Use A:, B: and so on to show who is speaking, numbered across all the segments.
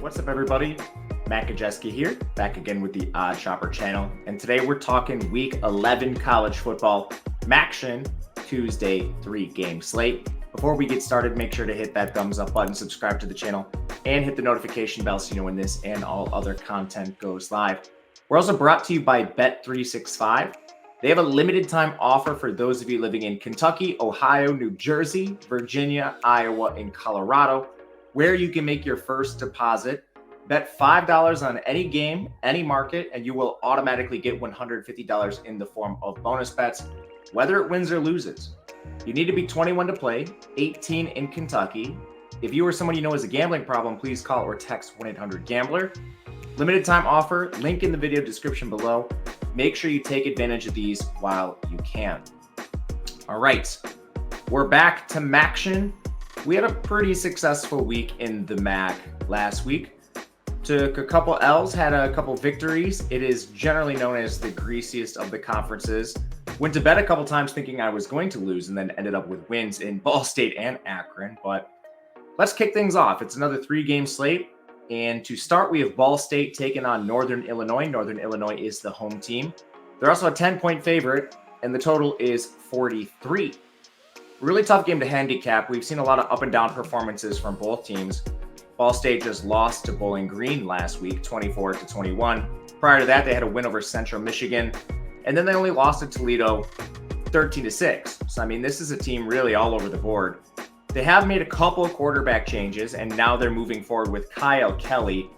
A: What's up, everybody? Matt Gajewski here, back again with the Odd Shopper channel. And today we're talking Week 11 college football, Maction Tuesday 3-game slate. Before we get started, make sure to hit that thumbs up button, subscribe to the channel, and hit the notification bell so you know when this and all other content goes live. We're also brought to you by Bet365. They have a limited time offer for those of you living in Kentucky, Ohio, New Jersey, Virginia, Iowa, and Colorado, where you can make your first deposit. Bet $5 on any game, any market, and you will automatically get $150 in the form of bonus bets, whether it wins or loses. You need to be 21 to play, 18 in Kentucky. If you or someone you know has a gambling problem, please call or text 1-800-GAMBLER. Limited time offer, link in the video description below. Make sure you take advantage of these while you can. All right, we're back to Maction. We had a pretty successful week in the MAC last week. Took a couple L's, had a couple victories. It is generally known as the greasiest of the conferences. Went to bed a couple times thinking I was going to lose and then ended up with wins in Ball State and Akron. But let's kick things off. It's another 3-game slate. And to start, we have Ball State taking on Northern Illinois. Northern Illinois is the home team. They're also a 10-point favorite, and the total is 43. Really tough game to handicap. We've seen a lot of up and down performances from both teams. Ball State just lost to Bowling Green last week, 24-21. Prior to that, they had a win over Central Michigan, and then they only lost to Toledo 13-6. So, I mean, this is a team really all over the board. They have made a couple of quarterback changes, and now they're moving forward with Kyle Kelly,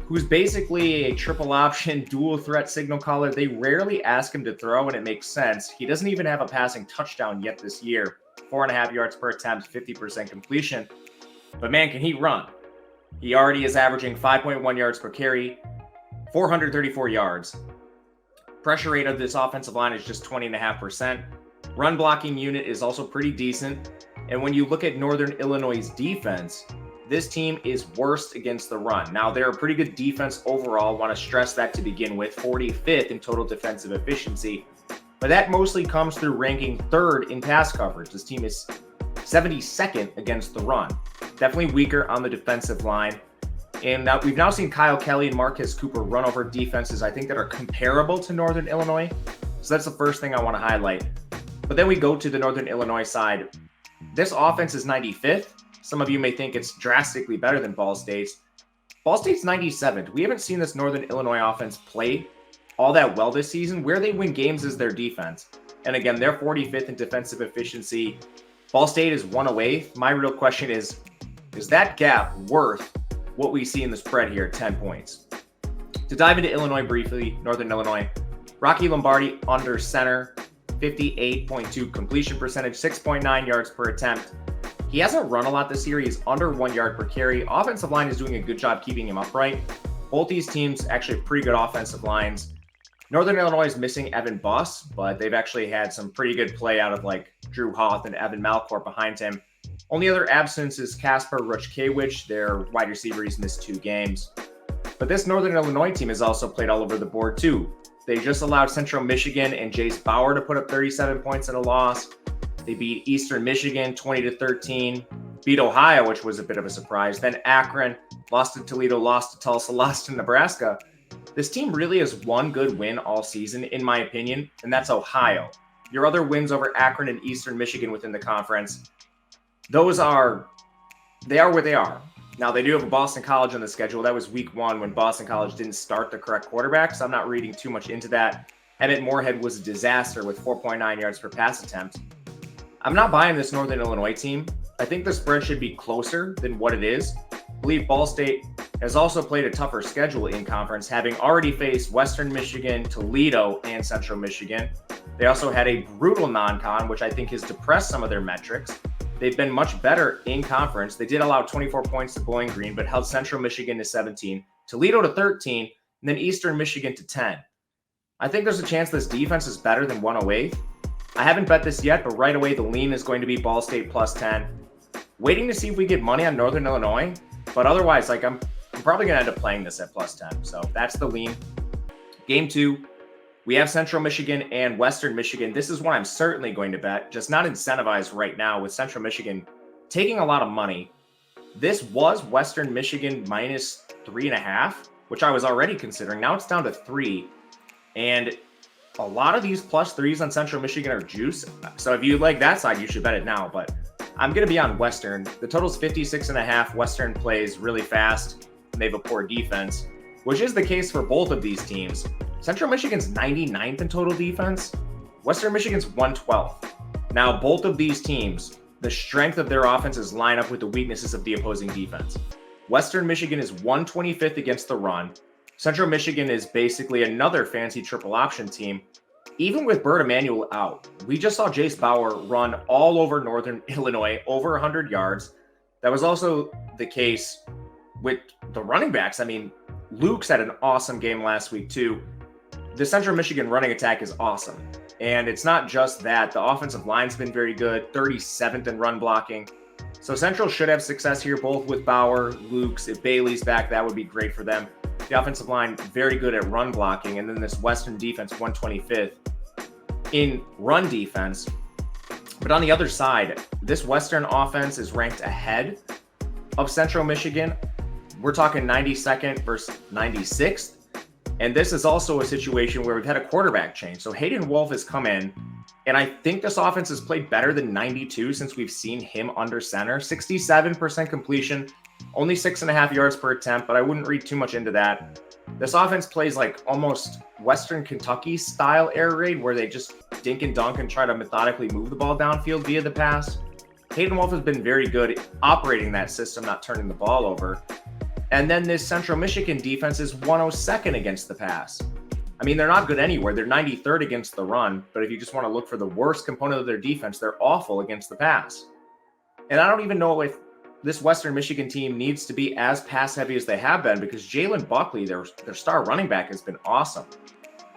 A: who's basically a triple option dual threat signal caller. They rarely ask him to throw, and it makes sense. He doesn't even have a passing touchdown yet this year. 4.5 yards per attempt, 50% completion. But man, can he run? He already is averaging 5.1 yards per carry, 434 yards. Pressure rate of this offensive line is just 20.5%. Run blocking unit is also pretty decent. And when you look at Northern Illinois' defense, this team is worst against the run. Now, they're a pretty good defense overall. Want to stress that to begin with. 45th in total defensive efficiency. But that mostly comes through ranking 3rd in pass coverage. This team is 72nd against the run. Definitely weaker on the defensive line. And now we've now seen Kyle Kelly and Marcus Cooper run over defenses, I think, that are comparable to Northern Illinois. So that's the first thing I want to highlight. But then we go to the Northern Illinois side. This offense is 95th. Some of you may think it's drastically better than Ball State's. Ball State's 97th. We haven't seen this Northern Illinois offense play all that well this season. Where they win games is their defense. And again, they're 45th in defensive efficiency. Ball State is 1 away. My real question is that gap worth what we see in the spread here, 10 points? To dive into Illinois briefly, Northern Illinois, Rocky Lombardi under center, 58.2 completion percentage, 6.9 yards per attempt. He hasn't run a lot this year. He's under 1 yard per carry. Offensive line is doing a good job keeping him upright. Both these teams actually have pretty good offensive lines. Northern Illinois is missing Evan Buss, but they've actually had some pretty good play out of like Drew Hoth and Evan Malcourt behind him. Only other absence is Kasper Ruchkiewicz, their wide receiver. He's missed 2 games. But this Northern Illinois team has also played all over the board too. They just allowed Central Michigan and Jace Bauer to put up 37 points in a loss. They beat Eastern Michigan 20-13, beat Ohio, which was a bit of a surprise. Then Akron, lost to Toledo, lost to Tulsa, lost to Nebraska. This team really has one good win all season, in my opinion, and that's Ohio. Your other wins over Akron and Eastern Michigan within the conference, they are what they are. Now, they do have a Boston College on the schedule. That was week 1 when Boston College didn't start the correct quarterback, so I'm not reading too much into that. Emmett Morehead was a disaster with 4.9 yards per pass attempt. I'm not buying this Northern Illinois team. I think the spread should be closer than what it is. I believe Ball State has also played a tougher schedule in conference, having already faced Western Michigan, Toledo, and Central Michigan. They also had a brutal non-con, which I think has depressed some of their metrics. They've been much better in conference. They did allow 24 points to Bowling Green, but held Central Michigan to 17, Toledo to 13, and then Eastern Michigan to 10. I think there's a chance this defense is better than 108. I haven't bet this yet, but right away the lean is going to be Ball State plus 10. Waiting to see if we get money on Northern Illinois, but otherwise, like I'm probably going to end up playing this at plus 10. So that's the lean. Game 2. We have Central Michigan and Western Michigan. This is one I'm certainly going to bet, just not incentivized right now with Central Michigan taking a lot of money. This was Western Michigan minus 3.5, which I was already considering. Now it's down to 3. And a lot of these plus 3s on Central Michigan are juice. So if you like that side, you should bet it now. But I'm going to be on Western. The total's 56.5. Western plays really fast, and they have a poor defense, which is the case for both of these teams. Central Michigan's 99th in total defense. Western Michigan's 112th. Now, both of these teams, the strength of their offenses line up with the weaknesses of the opposing defense. Western Michigan is 125th against the run. Central Michigan is basically another fancy triple option team. Even with Bert Emanuel out, we just saw Jace Bauer run all over Northern Illinois, over 100 yards. That was also the case with the running backs. I mean, Luke's had an awesome game last week too. The Central Michigan running attack is awesome. And it's not just that. The offensive line's been very good, 37th in run blocking. So Central should have success here, both with Bauer, Luke's. If Bailey's back, that would be great for them. The offensive line, very good at run blocking. And then this Western defense, 125th in run defense. But on the other side, this Western offense is ranked ahead of Central Michigan. We're talking 92nd versus 96th. And this is also a situation where we've had a quarterback change. So Hayden Wolf has come in, and I think this offense has played better than 92 since we've seen him under center. 67% completion, only 6.5 yards per attempt, but I wouldn't read too much into that. This offense plays like almost Western Kentucky style air raid, where they just dink and dunk and try to methodically move the ball downfield via the pass. Hayden Wolf has been very good at operating that system, not turning the ball over. And then this Central Michigan defense is 102nd against the pass. I mean, they're not good anywhere. They're 93rd against the run. But if you just want to look for the worst component of their defense, they're awful against the pass. And I don't even know if this Western Michigan team needs to be as pass heavy as they have been, because Jalen Buckley, their star running back, has been awesome.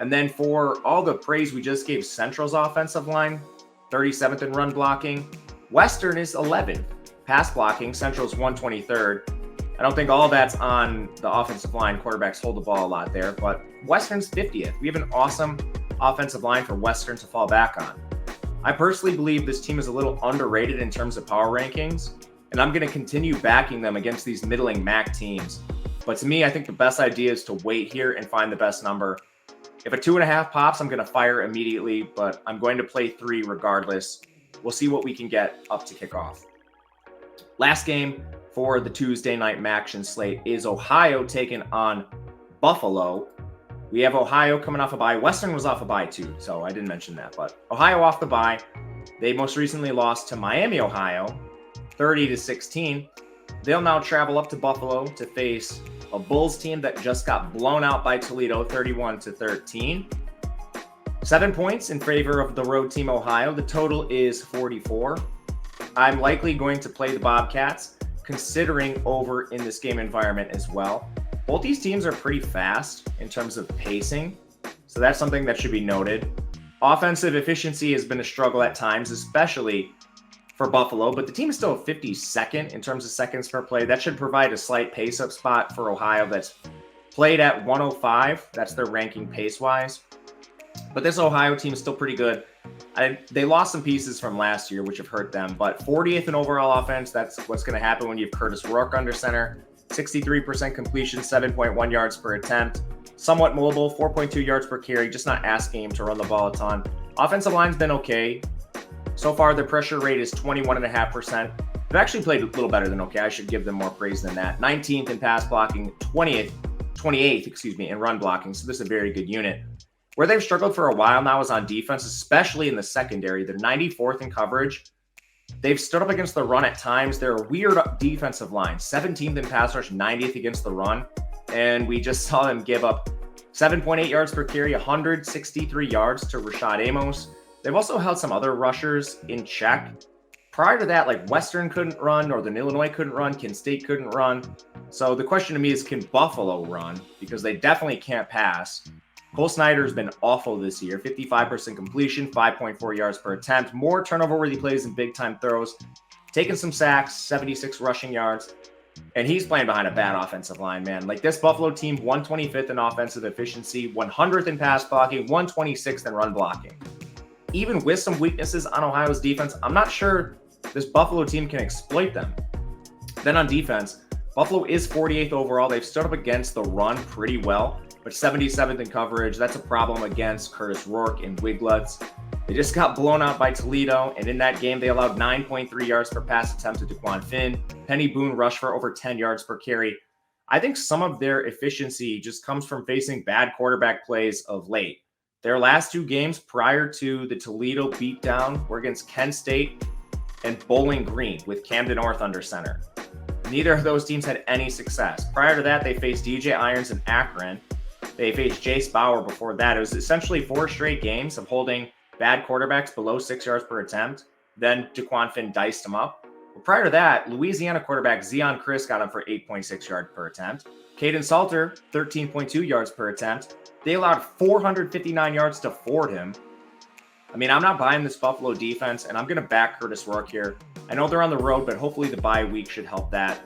A: And then for all the praise we just gave Central's offensive line, 37th in run blocking, Western is 11th. Pass blocking, Central's 123rd. I don't think all that's on the offensive line. Quarterbacks hold the ball a lot there, but Western's 50th. We have an awesome offensive line for Western to fall back on. I personally believe this team is a little underrated in terms of power rankings, and I'm going to continue backing them against these middling MAC teams. But to me, I think the best idea is to wait here and find the best number. If a 2.5 pops, I'm going to fire immediately, but I'm going to play 3 regardless. We'll see what we can get up to kickoff. Last game for the Tuesday night Maction slate is Ohio taking on Buffalo. We have Ohio coming off a bye. Western was off a bye too, so I didn't mention that. But Ohio off the bye. They most recently lost to Miami, Ohio, 30-16. They'll now travel up to Buffalo to face a Bulls team that just got blown out by Toledo, 31-13. 7 points in favor of the road team Ohio. The total is 44. I'm likely going to play the Bobcats, considering over in this game environment as well. Both these teams are pretty fast in terms of pacing, so that's something that should be noted. Offensive efficiency has been a struggle at times, especially for Buffalo, but the team is still 52nd in terms of seconds per play. That should provide a slight pace-up spot for Ohio that's played at 105. That's their ranking pace-wise. But this Ohio team is still pretty good. They lost some pieces from last year, which have hurt them, but 40th in overall offense. That's what's going to happen when you have Curtis Rourke under center. 63% completion, 7.1 yards per attempt. Somewhat mobile, 4.2 yards per carry, just not asking him to run the ball a ton. Offensive line's been okay. So far, their pressure rate is 21.5%. They've actually played a little better than okay. I should give them more praise than that. 19th in pass blocking, 28th in run blocking. So this is a very good unit. Where they've struggled for a while now is on defense, especially in the secondary. They're 94th in coverage. They've stood up against the run at times. They're a weird defensive line. 17th in pass rush, 90th against the run. And we just saw them give up 7.8 yards per carry, 163 yards to Rashad Amos. They've also held some other rushers in check. Prior to that, like Western couldn't run, Northern Illinois couldn't run, Kent State couldn't run. So the question to me is, can Buffalo run? Because they definitely can't pass. Cole Snyder's been awful this year. 55% completion, 5.4 yards per attempt, more turnover-worthy plays and big-time throws, taking some sacks, 76 rushing yards, and he's playing behind a bad offensive line, man. Like this Buffalo team, 125th in offensive efficiency, 100th in pass blocking, 126th in run blocking. Even with some weaknesses on Ohio's defense, I'm not sure this Buffalo team can exploit them. Then on defense, Buffalo is 48th overall. They've stood up against the run pretty well, but 77th in coverage. That's a problem against Curtis Rourke and Wiglutz. They just got blown out by Toledo, and in that game, they allowed 9.3 yards per pass attempt to DeQuan Finn. Penny Boone rushed for over 10 yards per carry. I think some of their efficiency just comes from facing bad quarterback plays of late. Their last two games prior to the Toledo beatdown were against Kent State and Bowling Green with Camden North under center. Neither of those teams had any success. Prior to that, they faced DJ Irons and Akron. They faced Jace Bauer before that. It was essentially 4 straight games of holding bad quarterbacks below 6 yards per attempt. Then DeQuan Finn diced them up. But prior to that, Louisiana quarterback Zion Chris got him for 8.6 yards per attempt. Caden Salter, 13.2 yards per attempt. They allowed 459 yards to Fordham. I mean, I'm not buying this Buffalo defense, and I'm going to back Curtis Rourke here. I know they're on the road, but hopefully the bye week should help that.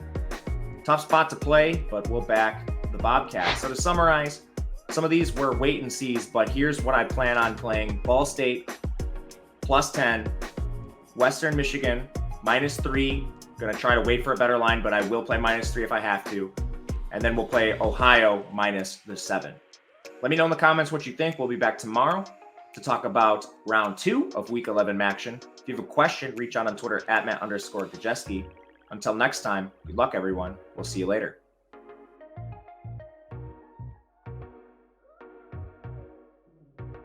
A: Tough spot to play, but we'll back the Bobcats. So to summarize, some of these were wait and sees, but here's what I plan on playing. Ball State, +10. Western Michigan, -3. Going to try to wait for a better line, but I will play -3 if I have to. And then we'll play Ohio -7. Let me know in the comments what you think. We'll be back tomorrow to talk about round 2 of week 11 Maction. If you have a question, reach out on Twitter @Matt_Gajewski. Until next time, good luck, everyone. We'll see you later.